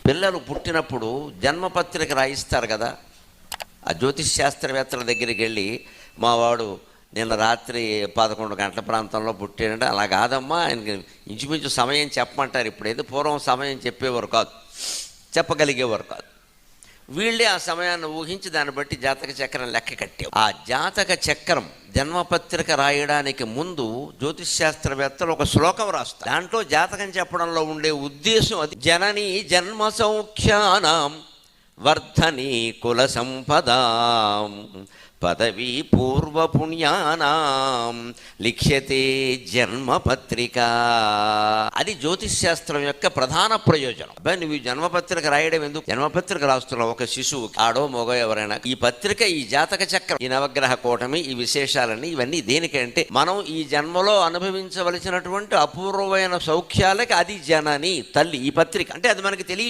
పిల్లలు పుట్టినప్పుడు జన్మపత్రిక రాయిస్తారు కదా. ఆ జ్యోతిష్ శాస్త్రవేత్తల దగ్గరికి వెళ్ళి, మా వాడు నిన్న రాత్రి 11 గంటల ప్రాంతంలో పుట్టాడంటే, అలా కాదమ్మా, ఆయనకి ఇంచుమించు సమయం చెప్పమంటారు. ఇప్పుడు ఏదో పూర్వం సమయం చెప్పేవారు కాదు, చెప్పగలిగేవారు కాదు. వీళ్ళే ఆ సమయాన్ని ఊహించి దాన్ని బట్టి జాతక చక్రం లెక్క కట్టారు. ఆ జాతక చక్రం జన్మపత్రిక రాయడానికి ముందు జ్యోతిష్ శాస్త్రవేత్తలు ఒక శ్లోకం రాస్తారు. దాంట్లో జాతకం చెప్పడంలో ఉండే ఉద్దేశం అది. జననీ జన్మ సౌఖ్యానాం వర్ధని కుల సంపదాం పదవీ పూర్వ పుణ్యానాం లిఖ్యతే జన్మపత్రిక. అది జ్యోతిష్ శాస్త్రం యొక్క ప్రధాన ప్రయోజనం. అబ్బాయి, నువ్వు ఈ జన్మపత్రిక రాయడం ఎందుకు? జన్మపత్రిక రాస్తున్నావు ఒక శిశువు, ఆడో మగో ఎవరైనా. ఈ పత్రిక, ఈ జాతక చక్రం, ఈ నవగ్రహ కూటమి, ఈ విశేషాలన్నీ ఇవన్నీ దేనికంటే, మనం ఈ జన్మలో అనుభవించవలసినటువంటి అపూర్వమైన సౌఖ్యాలకి అది జనని తల్లి. ఈ పత్రిక అంటే అది మనకి తెలియ